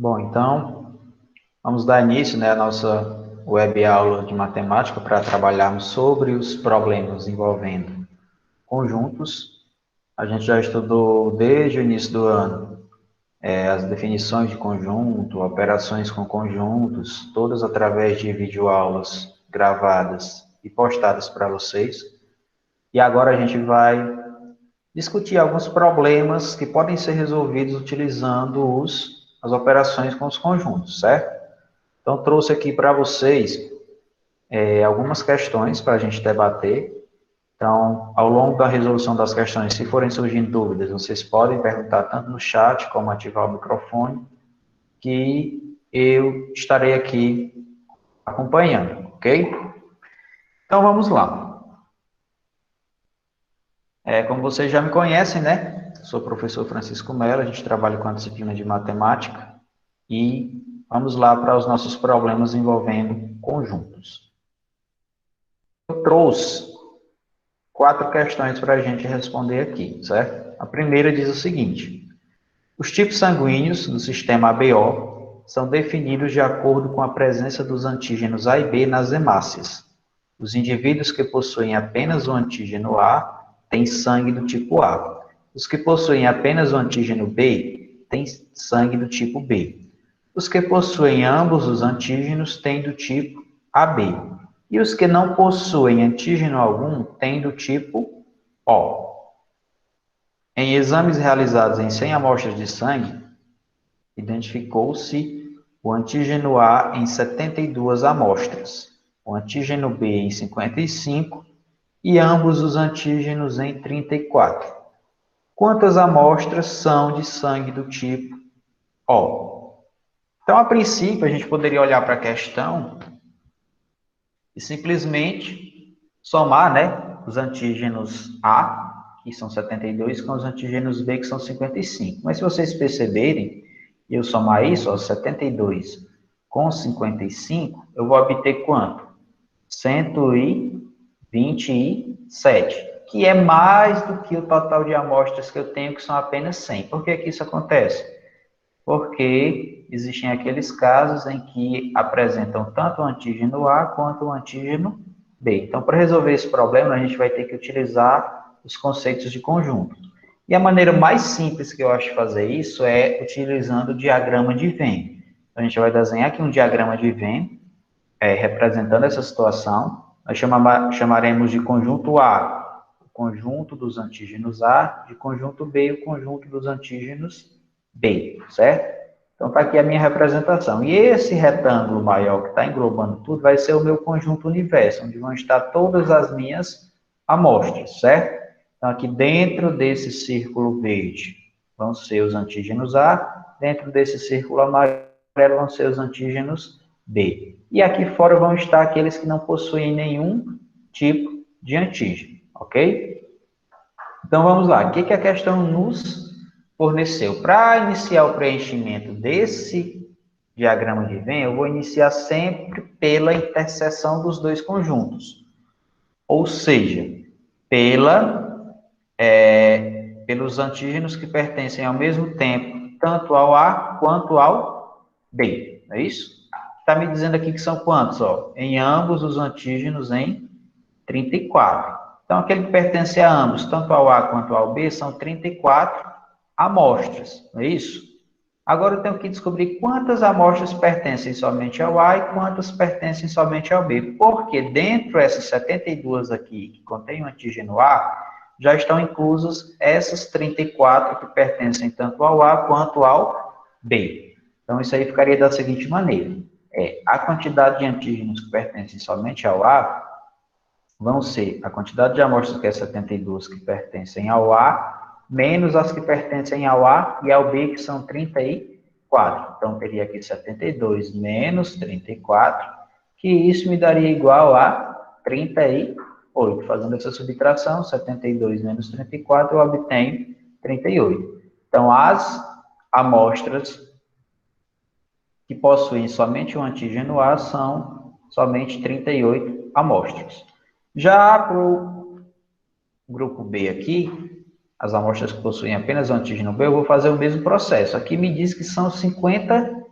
Bom, então, vamos dar início, né, à nossa web aula de matemática para trabalharmos sobre os problemas envolvendo conjuntos. A gente já estudou desde o início do ano as definições de conjunto, operações com conjuntos, todas através de videoaulas gravadas e postadas para vocês. E agora a gente vai discutir alguns problemas que podem ser resolvidos utilizando as operações com os conjuntos, certo? Então, trouxe aqui para vocês algumas questões para a gente debater. Então, ao longo da resolução das questões, se forem surgindo dúvidas, vocês podem perguntar tanto no chat como ativar o microfone, que eu estarei aqui acompanhando, ok? Então, vamos lá. Como vocês já me conhecem, né? Sou o professor Francisco Mello, a gente trabalha com a disciplina de matemática e vamos lá para os nossos problemas envolvendo conjuntos. Eu trouxe 4 questões para a gente responder aqui, certo? A primeira diz o seguinte: os tipos sanguíneos do sistema ABO são definidos de acordo com a presença dos antígenos A e B nas hemácias. Os indivíduos que possuem apenas o antígeno A têm sangue do tipo A. Os que possuem apenas o antígeno B têm sangue do tipo B. Os que possuem ambos os antígenos têm do tipo AB. E os que não possuem antígeno algum têm do tipo O. Em exames realizados em 100 amostras de sangue, identificou-se o antígeno A em 72 amostras, o antígeno B em 55 e ambos os antígenos em 34. Quantas amostras são de sangue do tipo O? Então, a princípio, a gente poderia olhar para a questão e simplesmente somar, né, os antígenos A, que são 72, com os antígenos B, que são 55. Mas se vocês perceberem, eu somar isso, ó, 72 com 55, eu vou obter quanto? 127, que é mais do que o total de amostras que eu tenho, que são apenas 100. Por que que isso acontece? Porque existem aqueles casos em que apresentam tanto o antígeno A quanto o antígeno B. Então, para resolver esse problema, a gente vai ter que utilizar os conceitos de conjunto. E a maneira mais simples que eu acho de fazer isso é utilizando o diagrama de Venn. Então, a gente vai desenhar aqui um diagrama de Venn, representando essa situação. Nós chamaremos de conjunto A, o conjunto dos antígenos A, de conjunto B, o conjunto dos antígenos B, certo? Então, está aqui a minha representação. E esse retângulo maior que está englobando tudo vai ser o meu conjunto universo, onde vão estar todas as minhas amostras, certo? Então, aqui dentro desse círculo verde vão ser os antígenos A, dentro desse círculo amarelo vão ser os antígenos B. E aqui fora vão estar aqueles que não possuem nenhum tipo de antígeno, ok? Então, vamos lá. O que a questão nos forneceu? Para iniciar o preenchimento desse diagrama de Venn, eu vou iniciar sempre pela interseção dos dois conjuntos. Ou seja, pelos antígenos que pertencem ao mesmo tempo, tanto ao A quanto ao B. Não é isso? Está me dizendo aqui que são quantos? Ó? Em ambos os antígenos em 34. Então, aquele que pertence a ambos, tanto ao A quanto ao B, são 34 amostras, não é isso? Agora eu tenho que descobrir quantas amostras pertencem somente ao A e quantas pertencem somente ao B. Porque dentro dessas 72 aqui, que contém o antígeno A, já estão inclusas essas 34 que pertencem tanto ao A quanto ao B. Então, isso aí ficaria da seguinte maneira. A quantidade de antígenos que pertencem somente ao A vão ser a quantidade de amostras, que é 72, que pertencem ao A, menos as que pertencem ao A e ao B, que são 34. Então, teria aqui 72 menos 34, que isso me daria igual a 38. Fazendo essa subtração, 72 menos 34, eu obtenho 38. Então, as amostras que possuem somente o antígeno A são somente 38 amostras. Já para o grupo B aqui, as amostras que possuem apenas o antígeno B, eu vou fazer o mesmo processo. Aqui me diz que são 50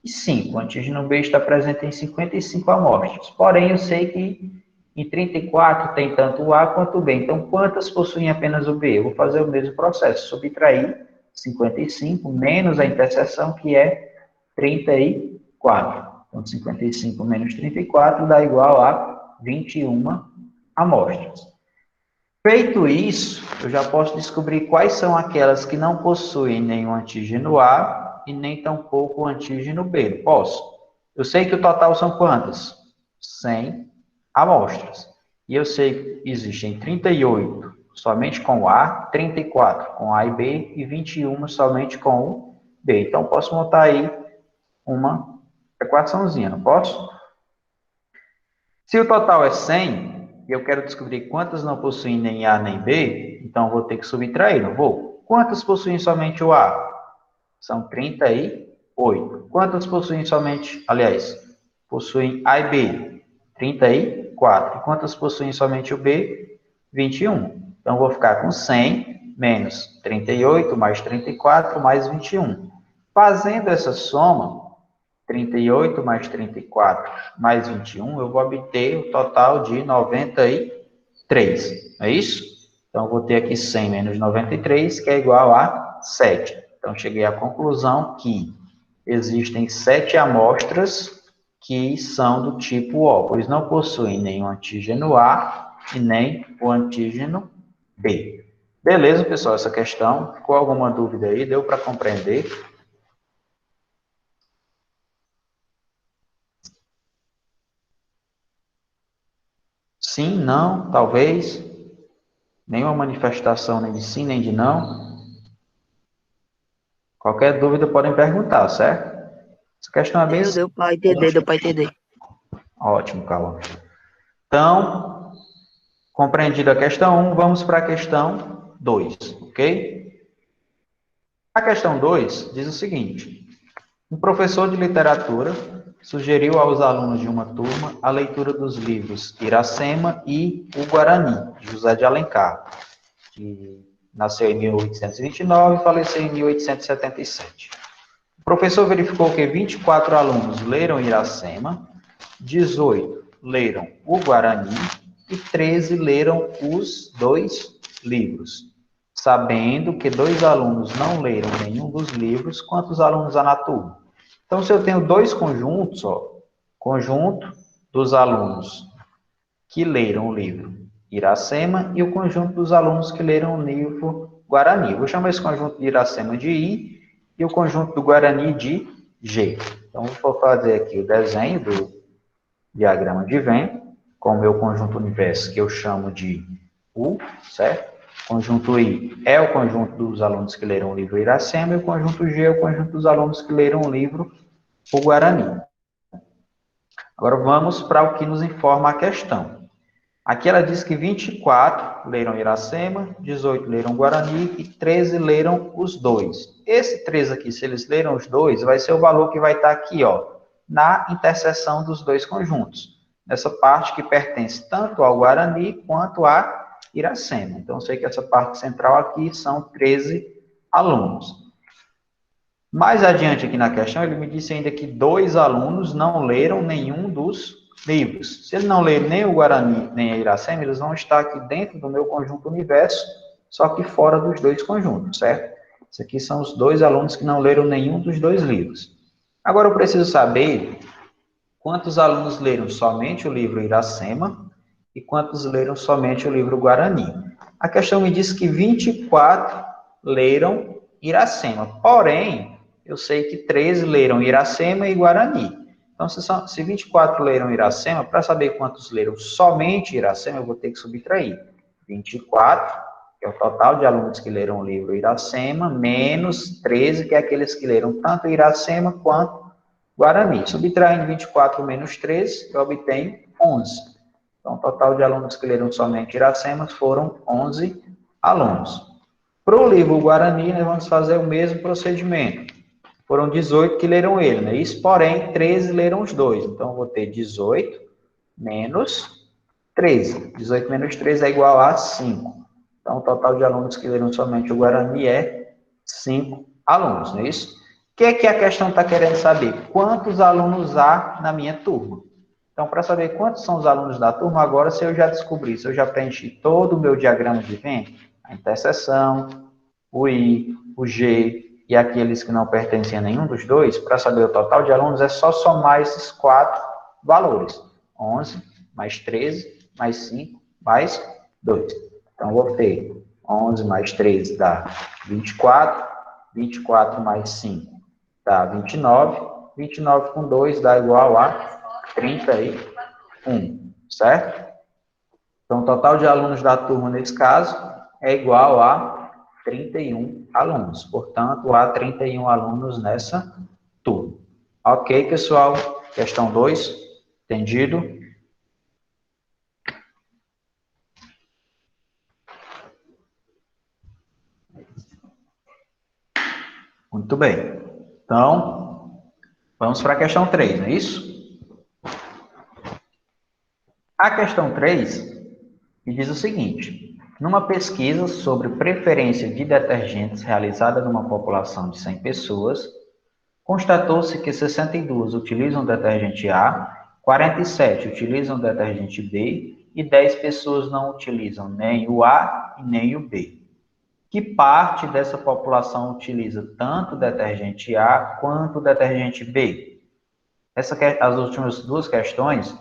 e 5. O antígeno B está presente em 55 amostras. Porém, eu sei que em 34 tem tanto o A quanto o B. Então, quantas possuem apenas o B? Eu vou fazer o mesmo processo. Subtrair 55 menos a interseção, que é 34. Então, 55 menos 34 dá igual a 21 amostras. Feito isso, eu já posso descobrir quais são aquelas que não possuem nenhum antígeno A e nem tampouco o antígeno B. Posso? Eu sei que o total são quantas? 100 amostras. E eu sei que existem 38 somente com o A, 34 com A e B e 21 somente com o B. Então, posso montar aí uma equaçãozinha, não posso? Se o total é 100, e eu quero descobrir quantas não possuem nem A nem B, então vou ter que subtrair, não vou? Quantas possuem somente o A? São 38. Quantas possuem somente, aliás, possuem A e B? 34. Quantas possuem somente o B? 21. Então, vou ficar com 100 menos 38 mais 34 mais 21. Fazendo essa soma, 38 mais 34 mais 21, eu vou obter o total de 93. Não é isso? Então, vou ter aqui 100 menos 93, que é igual a 7. Então, cheguei à conclusão que existem 7 amostras que são do tipo O, pois não possuem nem o antígeno A e nem o antígeno B. Beleza, pessoal, essa questão. Ficou alguma dúvida aí? Deu para compreender? Sim, não, talvez. Nenhuma manifestação nem de sim, nem de não. Qualquer dúvida podem perguntar, certo? Essa questão é bem Deu para entender, deu para entender. ótimo, Cauã. Então, compreendida a questão 1, vamos para a questão 2, ok? A questão 2 diz o seguinte: um professor de literatura sugeriu aos alunos de uma turma a leitura dos livros Iracema e O Guarani, de José de Alencar, que nasceu em 1829 e faleceu em 1877. O professor verificou que 24 alunos leram Iracema, 18 leram o Guarani e 13 leram os dois livros. Sabendo que 2 alunos não leram nenhum dos livros, quantos alunos há na turma? Então, se eu tenho 2 conjuntos, conjunto dos alunos que leram o livro Iracema e o conjunto dos alunos que leram o livro Guarani. Vou chamar esse conjunto de Iracema de I e o conjunto do Guarani de G. Então, vou fazer aqui o desenho do diagrama de Venn, com o meu conjunto universo, que eu chamo de U, certo? O conjunto I é o conjunto dos alunos que leram o livro Iracema e o conjunto G é o conjunto dos alunos que leram o livro O Guarani. Agora vamos para o que nos informa a questão. Aqui ela diz que 24 leram Iracema, 18 leram Guarani e 13 leram os dois. Esse 13 aqui, se eles leram os dois, vai ser o valor que vai estar aqui, ó, na interseção dos dois conjuntos. Nessa parte que pertence tanto ao Guarani quanto a Iracema. Então, eu sei que essa parte central aqui são 13 alunos. Mais adiante aqui na questão, ele me disse ainda que 2 alunos não leram nenhum dos livros. Se ele não ler nem o Guarani, nem a Iracema, eles vão estar aqui dentro do meu conjunto universo, só que fora dos dois conjuntos, certo? Esses aqui são os 2 alunos que não leram nenhum dos 2 livros. Agora eu preciso saber quantos alunos leram somente o livro Iracema e quantos leram somente o livro Guarani. A questão me diz que 24 leram Iracema, porém, eu sei que 13 leram Iracema e Guarani. Então, se 24 leram Iracema, para saber quantos leram somente Iracema, eu vou ter que subtrair 24, que é o total de alunos que leram o livro Iracema, menos 13, que é aqueles que leram tanto Iracema quanto Guarani. Subtraindo 24 menos 13, eu obtenho 11. Então, o total de alunos que leram somente Iracema foram 11 alunos. Para o livro Guarani, nós vamos fazer o mesmo procedimento. Foram 18 que leram ele, né? Isso, porém, 13 leram os dois. Então, eu vou ter 18 menos 13. 18 menos 13 é igual a 5. Então, o total de alunos que leram somente o Guarani é 5 alunos, não é isso? que é que a questão está querendo saber? Quantos alunos há na minha turma? Então, para saber quantos são os alunos da turma, agora, se eu já descobri, se eu já preenchi todo o meu diagrama de Venn, a interseção, o I, o G e aqueles que não pertencem a nenhum dos dois, para saber o total de alunos, é só somar esses 4 valores. 11, mais 13, mais 5, mais 2. Então, vou ter 11 mais 13 dá 24, 24 mais 5 dá 29, 29 com 2 dá igual a 31, certo? Então, o total de alunos da turma, nesse caso, é igual a 31 alunos. Portanto, há 31 alunos nessa turma. Ok, pessoal? Questão 2, entendido? Muito bem. Então, vamos para a questão 3, não é isso? A questão 3 me diz o seguinte: numa pesquisa sobre preferência de detergentes realizada numa população de 100 pessoas, constatou-se que 62 utilizam detergente A, 47 utilizam detergente B e 10 pessoas não utilizam nem o A e nem o B. Que parte dessa população utiliza tanto o detergente A quanto o detergente B? As últimas duas questões,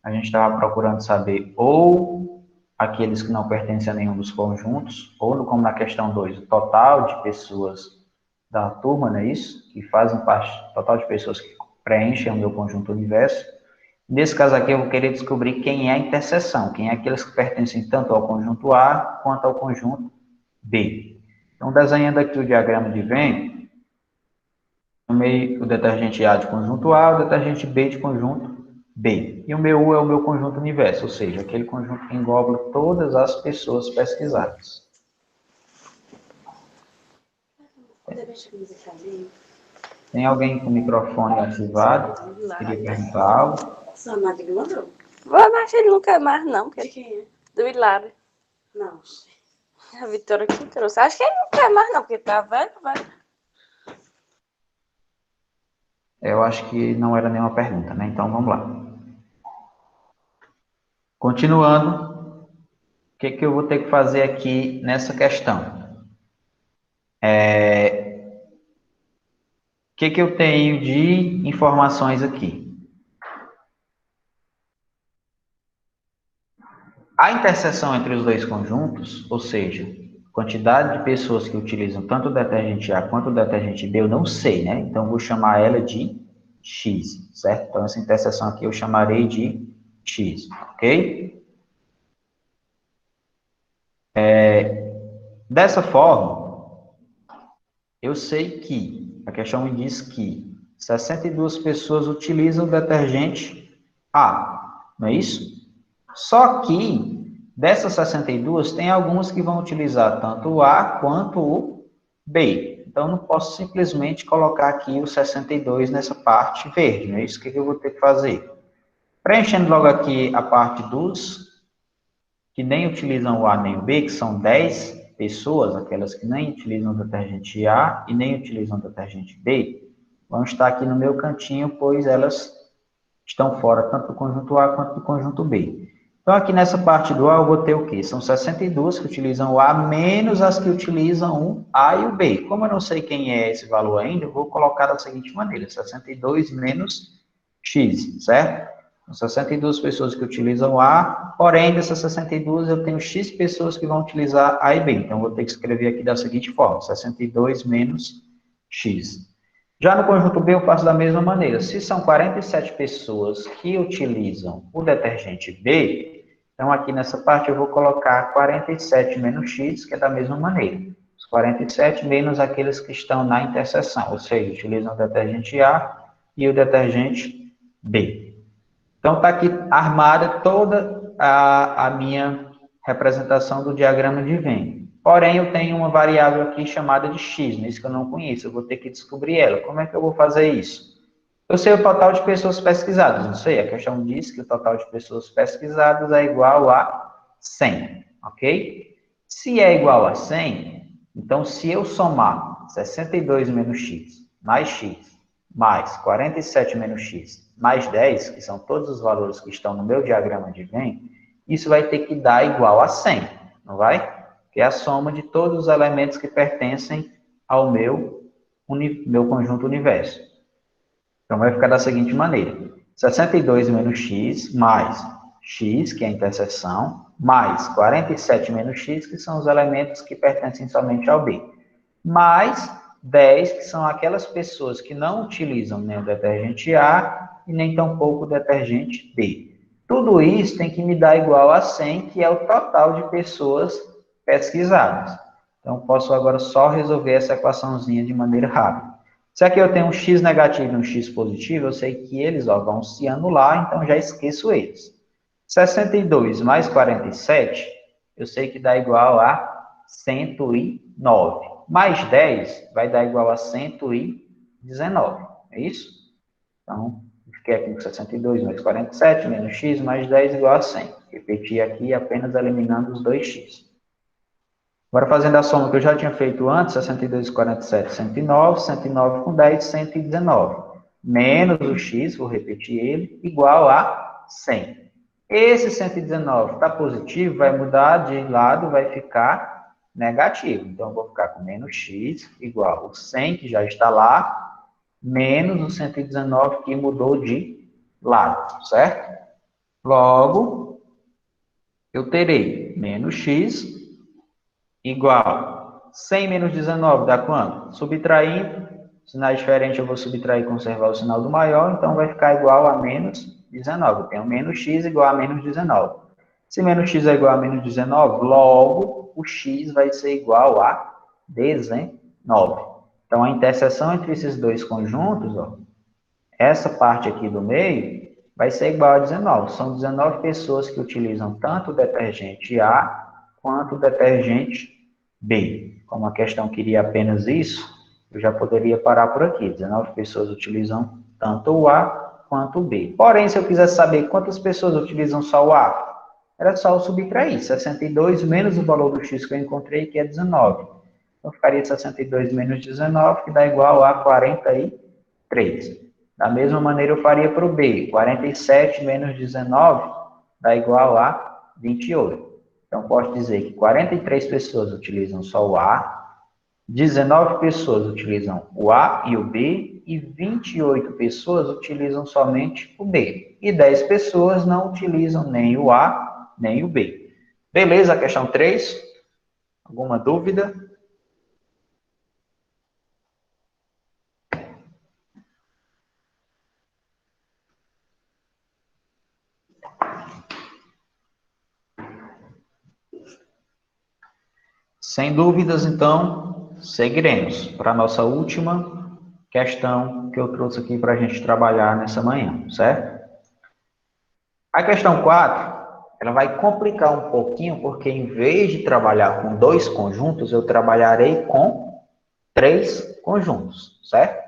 a gente estava procurando saber ou aqueles que não pertencem a nenhum dos conjuntos, ou como na questão 2, o total de pessoas da turma, não é isso? Que fazem parte, total de pessoas que preenchem o meu conjunto universo. Nesse caso aqui, eu vou querer descobrir quem é a interseção, quem é aqueles que pertencem tanto ao conjunto A quanto ao conjunto B. Então, desenhando aqui o diagrama de Venn, chamei o detergente A de conjunto A, o detergente B de conjunto B. E o meu U é o meu conjunto universo, ou seja, aquele conjunto que engloba todas as pessoas pesquisadas. Tem alguém com o microfone ativado? Queria perguntar algo? Vai, mas ele não quer mais, não. De quem é? Do Hilário. Não. A Vitória que trouxe. Acho que ele não quer mais, não, porque tá velho, velho. Eu acho que não era nenhuma pergunta, né? Então, vamos lá. Continuando, o que eu vou ter que fazer aqui nessa questão? O que eu tenho de informações aqui? A interseção entre os dois conjuntos, ou seja, quantidade de pessoas que utilizam tanto o detergente A quanto o detergente B, eu não sei, né? Então, eu vou chamar ela de X, certo? Então, essa interseção aqui eu chamarei de X, ok? Dessa forma, eu sei que, a questão me diz que 62 pessoas utilizam o detergente A, não é isso? Só que, dessas 62, tem algumas que vão utilizar tanto o A quanto o B. Então, não posso simplesmente colocar aqui o 62 nessa parte verde, não é isso? O que eu vou ter que fazer? Preenchendo logo aqui a parte dos que nem utilizam o A nem o B, que são 10 pessoas, aquelas que nem utilizam o detergente A e nem utilizam o detergente B, vão estar aqui no meu cantinho, pois elas estão fora tanto do conjunto A quanto do conjunto B. Então, aqui nessa parte do A, eu vou ter o quê? São 62 que utilizam o A, menos as que utilizam o A e o B. Como eu não sei quem é esse valor ainda, eu vou colocar da seguinte maneira, 62 menos X, certo? São 62 pessoas que utilizam A, porém, dessas 62, eu tenho X pessoas que vão utilizar A e B. Então, eu vou ter que escrever aqui da seguinte forma, 62 menos X. Já no conjunto B, eu faço da mesma maneira. Se são 47 pessoas que utilizam o detergente B, então aqui nessa parte eu vou colocar 47 menos X, que é da mesma maneira. Os 47 menos aqueles que estão na interseção, ou seja, utilizam o detergente A e o detergente B. Então, está aqui armada toda a minha representação do diagrama de Venn. Porém, eu tenho uma variável aqui chamada de x, isso que eu não conheço, eu vou ter que descobrir ela. Como é que eu vou fazer isso? Eu sei o total de pessoas pesquisadas, não sei, a questão diz que o total de pessoas pesquisadas é igual a 100, ok? Se é igual a 100, então se eu somar 62 menos x mais x, mais 47 menos x, mais 10, que são todos os valores que estão no meu diagrama de Venn, isso vai ter que dar igual a 100, não vai? Que é a soma de todos os elementos que pertencem ao meu conjunto universo. Então, vai ficar da seguinte maneira. 62 menos x, mais x, que é a interseção, mais 47 menos x, que são os elementos que pertencem somente ao B, mais 10, que são aquelas pessoas que não utilizam nem o detergente A e nem tampouco o detergente B. Tudo isso tem que me dar igual a 100, que é o total de pessoas pesquisadas. Então, posso agora só resolver essa equaçãozinha de maneira rápida. Se aqui eu tenho um x negativo e um x positivo, eu sei que eles vão se anular, então já esqueço eles. 62 mais 47, eu sei que dá igual a 109. Mais 10 vai dar igual a 119, é isso? Então, fiquei aqui com 62 mais 47, menos x, mais 10 igual a 100. Repeti aqui apenas eliminando os 2x. Agora, fazendo a soma que eu já tinha feito antes, 62 e 47, 109, 109 com 10, 119. Menos o x, vou repetir ele, igual a 100. Esse 119 está positivo, vai mudar de lado, vai ficar negativo. Então, eu vou ficar com menos x igual ao 100, que já está lá, menos o 119, que mudou de lado, certo? Logo, eu terei menos x igual 100 menos 19 dá quanto? Subtraindo, sinais diferentes eu vou subtrair e conservar o sinal do maior, então vai ficar igual a menos 19. Eu tenho menos x igual a menos 19. Se menos x é igual a menos 19, logo o x vai ser igual a 19. Então, a interseção entre esses dois conjuntos, ó, essa parte aqui do meio, vai ser igual a 19. São 19 pessoas que utilizam tanto o detergente A quanto o detergente B. Como a questão queria apenas isso, eu já poderia parar por aqui. 19 pessoas utilizam tanto o A quanto o B. Porém, se eu quisesse saber quantas pessoas utilizam só o A, era só eu subtrair. 62 menos o valor do x que eu encontrei, que é 19. Então, ficaria 62 menos 19, que dá igual a 43. Da mesma maneira, eu faria para o B. 47 menos 19 dá igual a 28. Então, posso dizer que 43 pessoas utilizam só o A, 19 pessoas utilizam o A e o B, e 28 pessoas utilizam somente o B. E 10 pessoas não utilizam nem o A, nem o B. Beleza, a questão 3? Alguma dúvida? Sem dúvidas, então, seguiremos para a nossa última questão que eu trouxe aqui para a gente trabalhar nessa manhã, certo? A questão 4, ela vai complicar um pouquinho, porque em vez de trabalhar com 2 conjuntos, eu trabalharei com 3 conjuntos, certo?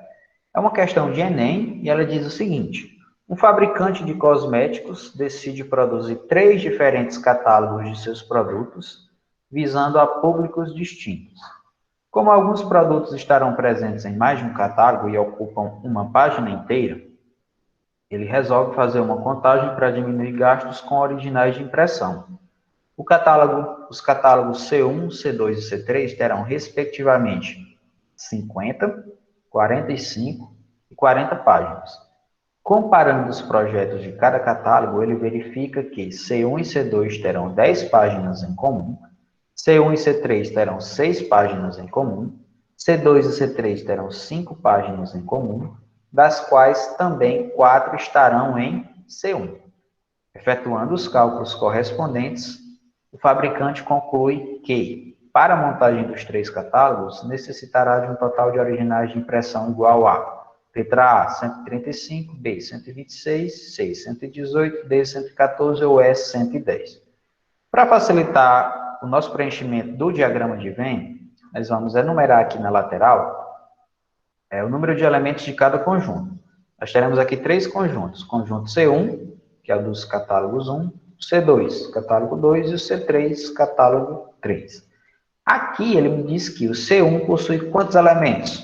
É uma questão de Enem e ela diz o seguinte: um fabricante de cosméticos decide produzir 3 diferentes catálogos de seus produtos, visando a públicos distintos. Como alguns produtos estarão presentes em mais de um catálogo e ocupam uma página inteira, ele resolve fazer uma contagem para diminuir gastos com originais de impressão. Os catálogos C1, C2 e C3 terão, respectivamente, 50, 45 e 40 páginas. Comparando os projetos de cada catálogo, ele verifica que C1 e C2 terão 10 páginas em comum, C1 e C3 terão 6 páginas em comum, C2 e C3 terão 5 páginas em comum, das quais também 4 estarão em C1. Efetuando os cálculos correspondentes, o fabricante conclui que, para a montagem dos 3 catálogos, necessitará de um total de originais de impressão igual a letra A, 135, B, 126, C, 118, D, 114 ou E, 110. Para facilitar o nosso preenchimento do diagrama de Venn, nós vamos enumerar aqui na lateral o número de elementos de cada conjunto. Nós teremos aqui 3 conjuntos. Conjunto C1, que é o dos catálogos 1, C2, catálogo 2, e o C3, catálogo 3. Aqui ele me diz que o C1 possui quantos elementos?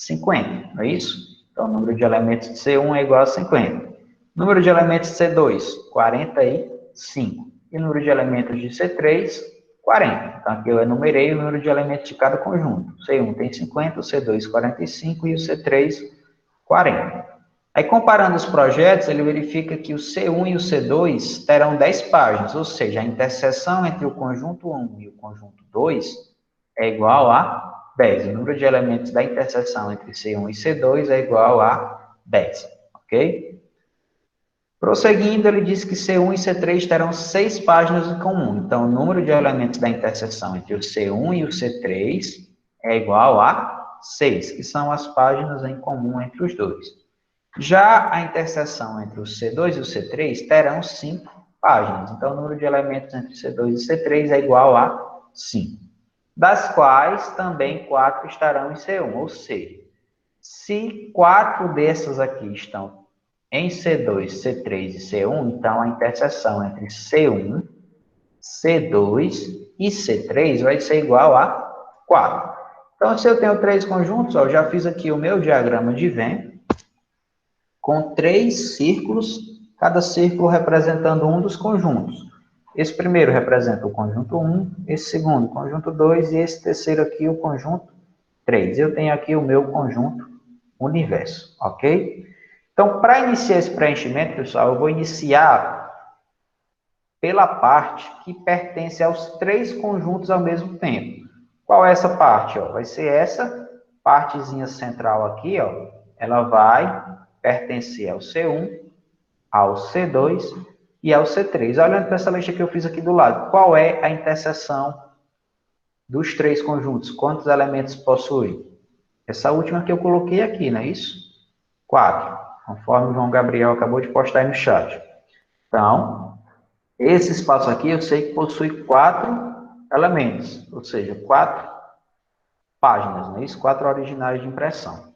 50, não é isso? Então, o número de elementos de C1 é igual a 50. Número de elementos de C2, 45. E o número de elementos de C3, 40. Então, aqui eu enumerei o número de elementos de cada conjunto. O C1 tem 50, o C2, 45 e o C3, 40. Aí, comparando os projetos, ele verifica que o C1 e o C2 terão 10 páginas, ou seja, a interseção entre o conjunto 1 e o conjunto 2 é igual a 10. O número de elementos da interseção entre C1 e C2 é igual a 10, ok? Prosseguindo, ele diz que C1 e C3 terão 6 páginas em comum. Então, o número de elementos da interseção entre o C1 e o C3 é igual a 6, que são as páginas em comum entre os dois. Já a interseção entre o C2 e o C3 terão 5 páginas. Então, o número de elementos entre C2 e C3 é igual a 5. Das quais também 4 estarão em C1. Ou seja, se 4 dessas aqui estão em C2, C3 e C1, então a interseção entre C1, C2 e C3 vai ser igual a 4. Então, se eu tenho 3 conjuntos, ó, eu já fiz aqui o meu diagrama de Venn, com 3 círculos, cada círculo representando um dos conjuntos. Esse primeiro representa o conjunto 1, esse segundo o conjunto 2 e esse terceiro aqui o conjunto 3. Eu tenho aqui o meu conjunto universo, ok? Então, para iniciar esse preenchimento, pessoal, eu vou iniciar pela parte que pertence aos 3 conjuntos ao mesmo tempo. Qual é essa parte? Ó? Vai ser essa partezinha central aqui, ó. Ela vai pertencer ao C1, ao C2 e ao C3. Olhando para essa lista que eu fiz aqui do lado, qual é a interseção dos 3 conjuntos? Quantos elementos possui? Essa última que eu coloquei aqui, não é isso? 4, conforme o João Gabriel acabou de postar aí no chat. Então, esse espaço aqui eu sei que possui 4 elementos, ou seja, 4 páginas, não é isso? 4 originais de impressão.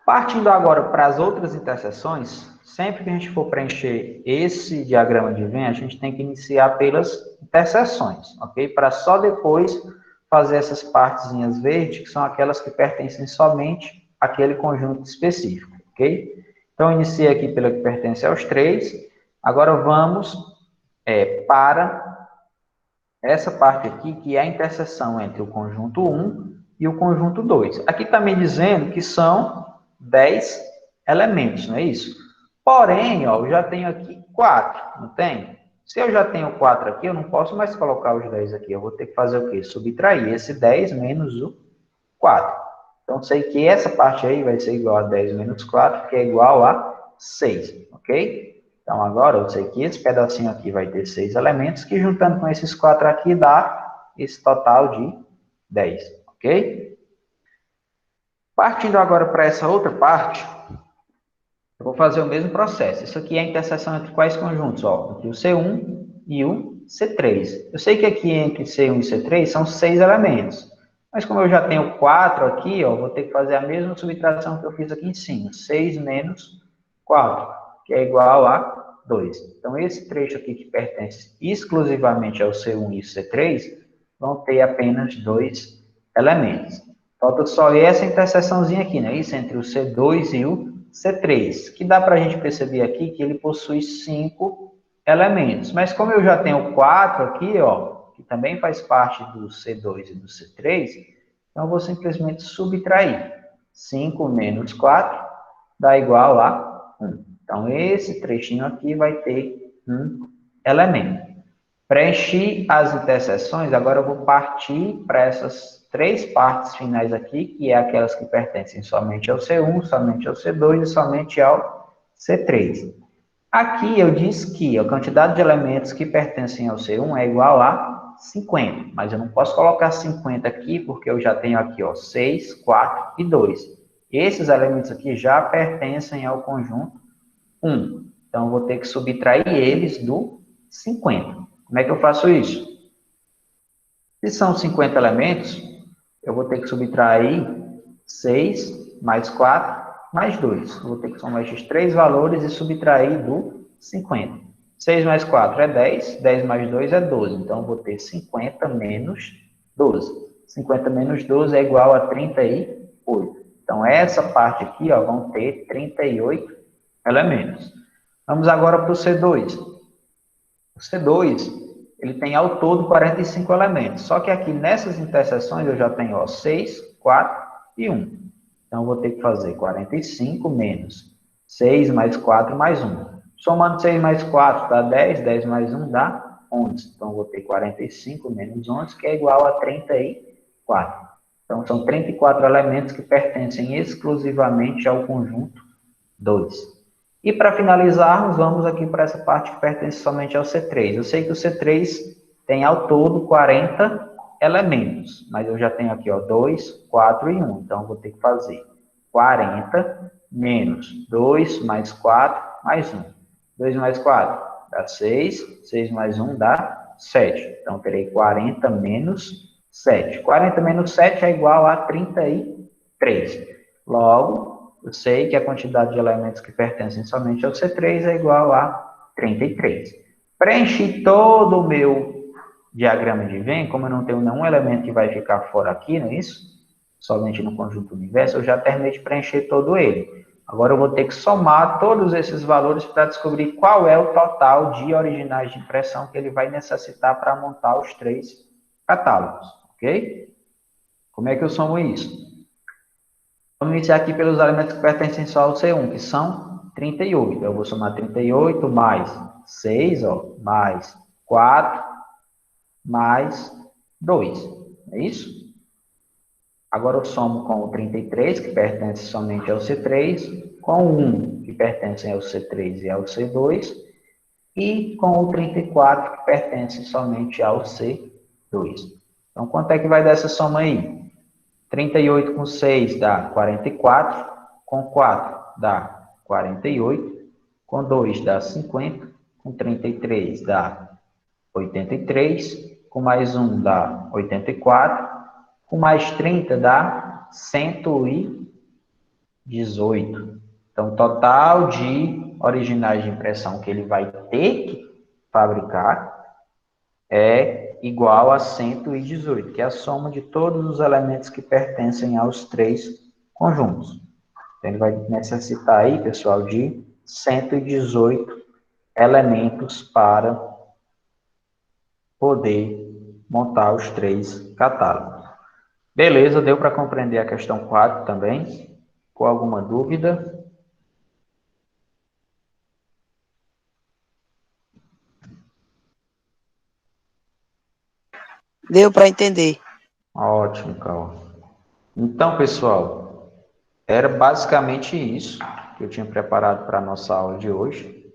Partindo agora para as outras interseções, sempre que a gente for preencher esse diagrama de Venn, a gente tem que iniciar pelas interseções, ok? Para só depois fazer essas partezinhas verdes, que são aquelas que pertencem somente àquele conjunto específico, ok? Então, iniciei aqui pela que pertence aos 3. Agora vamos para essa parte aqui, que é a interseção entre o conjunto 1 e o conjunto 2. Aqui está me dizendo que são 10 elementos, não é isso? Porém, ó, eu já tenho aqui 4, não tem? Se eu já tenho 4 aqui, eu não posso mais colocar os 10 aqui. Eu vou ter que fazer o quê? Subtrair esse 10 menos o 4. Então, sei que essa parte aí vai ser igual a 10 menos 4, que é igual a 6, ok? Então, agora eu sei que esse pedacinho aqui vai ter 6 elementos, que juntando com esses 4 aqui dá esse total de 10, ok? Partindo agora para essa outra parte, eu vou fazer o mesmo processo. Isso aqui é a interseção entre quais conjuntos? Ó, entre o C1 e o C3. Eu sei que aqui entre C1 e C3 são 6 elementos. Mas como eu já tenho 4 aqui, ó, vou ter que fazer a mesma subtração que eu fiz aqui em cima. 6 menos 4, que é igual a 2. Então, esse trecho aqui que pertence exclusivamente ao C1 e C3 vão ter apenas 2 elementos. Falta só essa interseçãozinha aqui, né? Isso entre o C2 e o C3, que dá para a gente perceber aqui que ele possui 5 elementos. Mas como eu já tenho 4 aqui, ó, que também faz parte do C2 e do C3, então eu vou simplesmente subtrair. 5 menos 4 dá igual a 1. Então, esse trechinho aqui vai ter um elemento. Preenchi as interseções, agora eu vou partir para essas 3 partes finais aqui, que é aquelas que pertencem somente ao C1, somente ao C2 e somente ao C3. Aqui eu disse que a quantidade de elementos que pertencem ao C1 é igual a 50, mas eu não posso colocar 50 aqui, porque eu já tenho aqui, ó, 6, 4 e 2. Esses elementos aqui já pertencem ao conjunto 1. Então, eu vou ter que subtrair eles do 50. Como é que eu faço isso? Se são 50 elementos, eu vou ter que subtrair 6 mais 4 mais 2. Eu vou ter que somar esses 3 valores e subtrair do 50. 6 mais 4 é 10, 10 mais 2 é 12. Então, eu vou ter 50 menos 12. 50 menos 12 é igual a 34. 8. Então, essa parte aqui, ó, vão ter 38 elementos. Vamos agora para o C2. O C2, ele tem ao todo 45 elementos. Só que aqui nessas interseções eu já tenho, ó, 6, 4 e 1. Então, eu vou ter que fazer 45 menos 6 mais 4 mais 1. Somando 6 mais 4 dá 10, 10 mais 1 dá 11. Então, eu vou ter 45 menos 11, que é igual a 34. Então, são 34 elementos que pertencem exclusivamente ao conjunto 2. E para finalizarmos, vamos aqui para essa parte que pertence somente ao C3. Eu sei que o C3 tem ao todo 40 elementos, mas eu já tenho aqui, ó, 2, 4 e 1. Então, eu vou ter que fazer 40 menos 2 mais 4 mais 1. 2 mais 4 dá 6, 6 mais 1 dá 7. Então, terei 40 menos 7. 40 menos 7 é igual a 33. Logo, eu sei que a quantidade de elementos que pertencem somente ao C3 é igual a 33. Preenchi todo o meu diagrama de Venn, como eu não tenho nenhum elemento que vai ficar fora aqui, não é isso? Somente no conjunto universo, eu já terminei de preencher todo ele. Agora eu vou ter que somar todos esses valores para descobrir qual é o total de originais de impressão que ele vai necessitar para montar os 3 catálogos, ok? Como é que eu somo isso? Vamos iniciar aqui pelos elementos que pertencem só ao C1, que são 38. Eu vou somar 38 mais 6, ó, mais 4, mais 2. É isso? Agora eu somo com o 33, que pertence somente ao C3, com o 1, que pertence ao C3 e ao C2, e com o 34, que pertence somente ao C2. Então, quanto é que vai dar essa soma aí? 38 com 6 dá 44, com 4 dá 48, com 2 dá 50, com 33 dá 83, com mais 1 dá 84, com mais 30 dá 118. Então, o total de originais de impressão que ele vai ter que fabricar é igual a 118, que é a soma de todos os elementos que pertencem aos 3 conjuntos. Então, ele vai necessitar aí, pessoal, de 118 elementos para poder montar os 3 catálogos. Beleza, deu para compreender a questão 4 também? Com alguma dúvida? Deu para entender. Ótimo, Cal. Então, pessoal, era basicamente isso que eu tinha preparado para a nossa aula de hoje.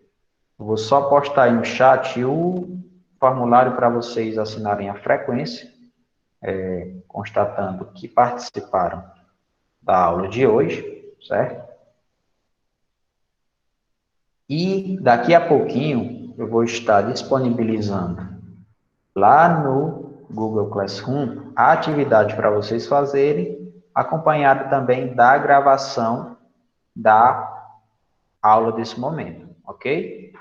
Eu vou só postar aí no chat o formulário para vocês assinarem a frequência, constatando que participaram da aula de hoje, certo? E daqui a pouquinho eu vou estar disponibilizando lá no Google Classroom a atividade para vocês fazerem, acompanhado também da gravação da aula desse momento, ok?